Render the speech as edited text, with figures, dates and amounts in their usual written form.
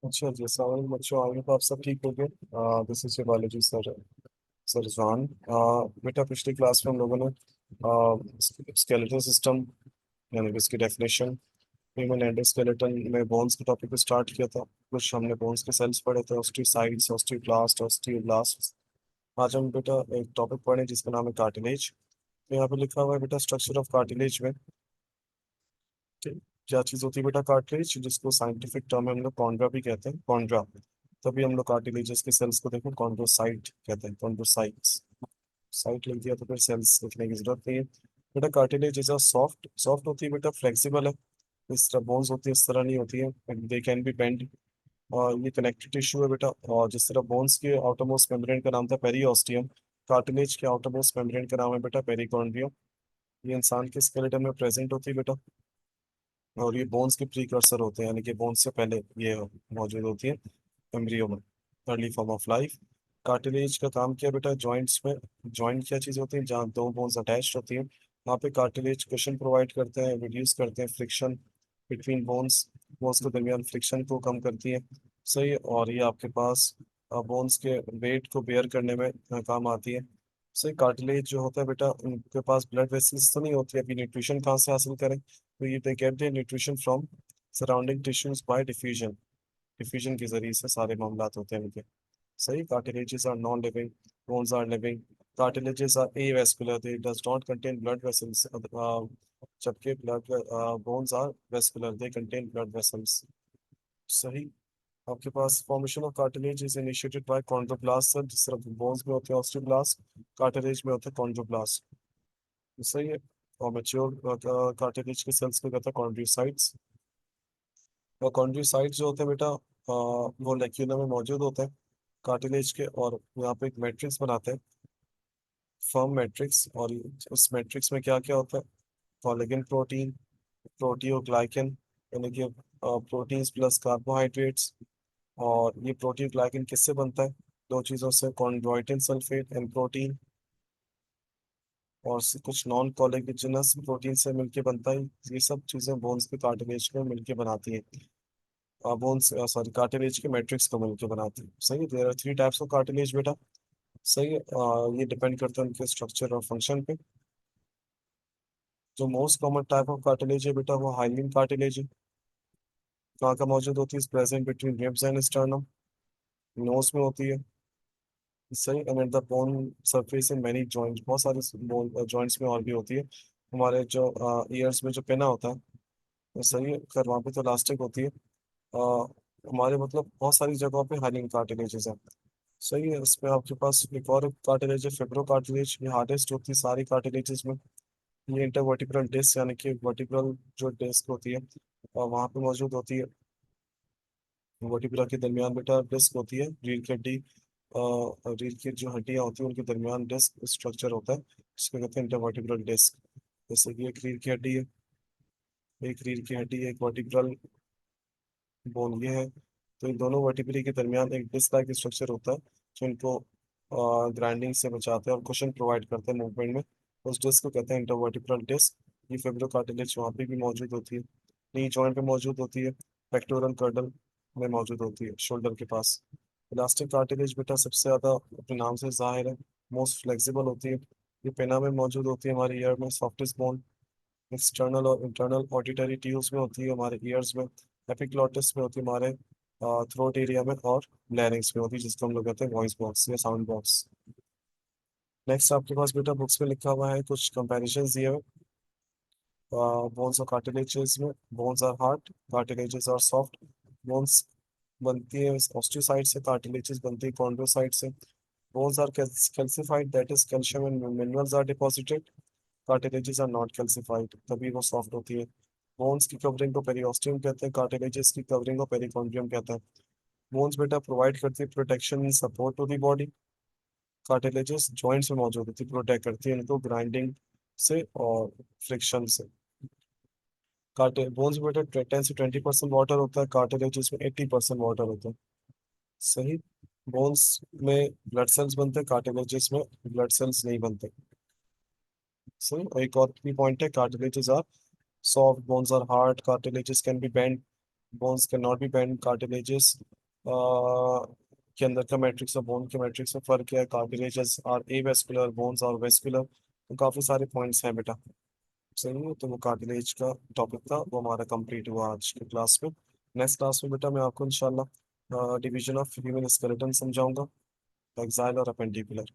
अच्छा जी, सवाल बच्चों आगे तो आप सब ठीक हो गए। This is biology sir, sir Rizwan. बेटा पिछली क्लास में हम लोगों ने स्केलेटल सिस्टम यानी कि इसकी डेफिनेशन, ह्यूमन एंडोस्केलेटन में बोन्स के टॉपिक पे स्टार्ट किया था। कुछ हमने बोन्स के सेल्स पढ़े थे, ऑस्टियोसाइट्स, ऑस्टियोब्लास्ट, ऑस्टियोब्लास्ट। आज हम बेटा एक टॉपिक पढ़े जिसका नाम है कार्टिलेज। तो यहाँ पे लिखा हुआ है बेटा स्ट्रक्चर ऑफ कार्टिलेज में क्या चीज होती है बेटा कार्टिलेज, जिसको साइंटिफिक टर्म में हम लोग कॉन्ड्रा भी कहते हैं, कॉन्ड्रा। तभी हम लोग कार्टिलेजेस के सेल्स को देखो कॉन्ड्रोसाइट कहते हैं, कॉन्ड्रोसाइट्स। साइट लिख दिया तो फिर सेल्स लिखने की जरूरत नहीं है। बेटा cartilage is a soft soft होती है बेटा, फ्लेक्सिबल है। इस तरह बोन्स होती है इस तरह नहीं होती है, दे कैन बी बेंड। और ये कनेक्टिव टिश्यू है बेटा। और जिस तरह बोन्स के आउटरमोस्ट मेम्ब्रेन का नाम था पेरिओस्टियम, कार्टिलेज के आउटरमोस्ट मेम्ब्रेन का नाम है बेटा पेरिकॉन्ड्रियम। ये इंसान के स्केलेटन में प्रेजेंट होती है बेटा। और ये बोन्स के प्रीकर्सर होते हैं, यानी कि बोन्स से पहले ये मौजूद होती है एम्ब्रियो में, early form of life. Cartilage का काम क्या है बेटा, जॉइंट्स में। जॉइंट क्या चीज़ होती है, जहाँ दो बोन्स अटैच्ड होती हैं वहाँ पे कार्टिलेज क्वेश्चन प्रोवाइड करते हैं, रिड्यूस करते हैं फ्रिक्शन बिटवीन बोन्स। बोन्स के दरमियान फ्रिक्शन को कम करती है। सही है। और ये आपके पास बोन्स के वेट को बेयर करने में काम आती है। सही। कार्टिलेज जो होता है बेटा, उनके पास ब्लड वेसल्स तो नहीं होती है, अभी न्यूट्रिशन कहाँ से हासिल करें, तो ये they get the nutrition from surrounding tissues bye diffusion. Diffusion के जरिए से सारे मामलात होते हैं उनके। सही। cartilages are non-living, bones are living. Cartilages are avascular, they does not contain blood vessels. जबकि blood bones are vascular, they contain blood vessels. सही। आपके पास formation of cartilage is initiated by chondroblast sir, जिस तरह bones में होते हैं osteoblast, cartilage में होते हैं कॉन्ड्रोब्लास्ट। सही है। और मेच्योर कार्टिलेज के सेल्स को कहते हैं कॉन्ड्रोसाइट्स। और कॉन्ड्रोसाइट्स जो होते हैं बेटा, वो लेक्यूला में मौजूद होते हैं कार्टिलेज के, और यहाँ पे एक मैट्रिक्स बनाते हैं, फर्म मैट्रिक्स। और उस मैट्रिक्स में क्या क्या होता है, कोलेजन प्रोटीन, प्रोटीओग्लाइकन, यानी कि प्रोटीन्स प्लस कार्बोहाइड्रेट्स। और ये प्रोटीन ग्लाइकन किससे बनता है, दो चीज़ों से, कॉन्ड्रोइटिन सल्फेट एंड प्रोटीन। और कुछ नॉन कोलेजनस प्रोटीन से मिलके बनता है। ये सब चीज़ें बोन्स के कार्टिलेज को मिलके बनाती है, बोन्स सॉरी कार्टिलेज के मैट्रिक्स को मिलके बनाती है। सही है। There are three types of cartilage बेटा। सही है। ये डिपेंड करता है उनके स्ट्रक्चर और फंक्शन पे। जो most common type of cartilage है बेटा वो हाइलिन कार्टिलेज है। कहाँ का मौजूद होती है, present between ribs and sternum, nose में होती है। सही। And the bone surface in many joints, बहुत सारे बोन जॉइंट्स में और भी होती है। हमारे जो ईयर्स में जो पिना होता है, वो सही है, खैर वहाँ पे तो इलास्टिक होती है। हमारे मतलब बहुत सारी जगहों पे हाइलिन कार्टिलेजेस है। सही है। इसमें आपके पास एक और कार्टिलेज है फिब्रो कार्टिलेज, ये हार्डेस्ट होती है सारी कार्टिलेजेस में। ये इंटरवर्टिब्रल डिस्क यानी कि वर्टिब्रल जो डिस्क होती है और वहाँ पे मौजूद होती है। वर्टिब्रा के दरमियान बेटा डिस्क होती है, रीढ़ की हड्डी, रीढ़ की जो हड्डियाँ होती हैं उनके दरमियान डिस्क स्ट्रक्चर होता है, जिसको कहते हैं इंटरवर्टिब्रल डिस्क। जैसे कि एक रीढ़ की हड्डी है, एक रीढ़ की हड्डी, एक वर्टिब्रल बोन ये है। तो इन दोनों वर्टिब्री के दरमियान एक डिस्क लाइक स्ट्रक्चर होता है, जो इनको ग्राइंडिंग से बचाते हैं और कुशन प्रोवाइड करते हैं मूवमेंट में। उस डिस्क को कहते हैं इंटरवर्टिब्रल डिस्क। ये फेब्रो कार्टिलेज वहाँ पे भी मौजूद होती है, नी जॉइंट पे मौजूद होती है, पेक्टोरल कर्डल में मौजूद होती है, शोल्डर के पास। इलास्टिक कार्टिलेज बेटा सबसे ज़्यादा अपने नाम से जाहिर है, मोस्ट फ्लेक्सिबल होती है। ये पेना में मौजूद होती है, हमारे ईयर में सॉफ्टेस्ट बोन। एक्सटर्नल और इंटरनल ऑडिटरी ट्यूब्स में होती है हमारे ईयर्स में, एपिग्लॉटिस में होती है हमारे थ्रोट एरिया में, और लैरिंग्स में होती है जिसको हम लोग कहते हैं वॉइस बॉक्स या साउंड बॉक्स। नेक्स्ट आपके पास बेटा बुक्स में लिखा हुआ है, कुछ कंपैरिजन दिए हुए बोन्स और कार्टिलेजेस में। Bones are hard, cartilages are soft. Bones बनती है ऑस्टियोसाइट से, कार्टिलेजेस बनती है कॉन्ड्रोसाइट से। Bones are calcified, that is calcium and minerals are deposited. Cartilages are not calcified, तभी वो सॉफ्ट होती है। बोन्स की कवरिंग को पेरिओस्टियम कहते हैं, कार्टिलेजेस की कवरिंग को पेरिकॉन्ड्रियम कहते हैं। बोन्स बेटा प्रोवाइड करती है protection in support to the body. Cartilages joints में मौजूद होती है, प्रोटेक्ट करती है इनको ग्राइंडिंग से और फ्रिक्शन से। कार्टे बोन्स में बेटा 10 से 20% वाटर होता है, कार्टिलेजेस में 80% वाटर होता है। सही। बोन्स में ब्लड सेल्स बनते हैं, कार्टिलेजेस में ब्लड सेल्स नहीं बनते। सही। और एक और की पॉइंट है, cartilages are soft, bones are hard, cartilages can be bend. Bones can not be bend, cartilages के अंदर का मैट्रिक्स और बोन के मैट्रिक्स में फर्क क्या है, cartilages are avascular, bones are vascular. तो काफी सारे पॉइंट्स हैं बेटा। सही है, तो वो कार्टिलेज का टॉपिक था, वो हमारा कंप्लीट हुआ आज की क्लास में। नेक्स्ट क्लास में बेटा मैं आपको इंशाल्लाह डिवीजन ऑफ ह्यूमन स्केलेटन समझाऊंगा, एक्साइल और अपेंडिकुलर।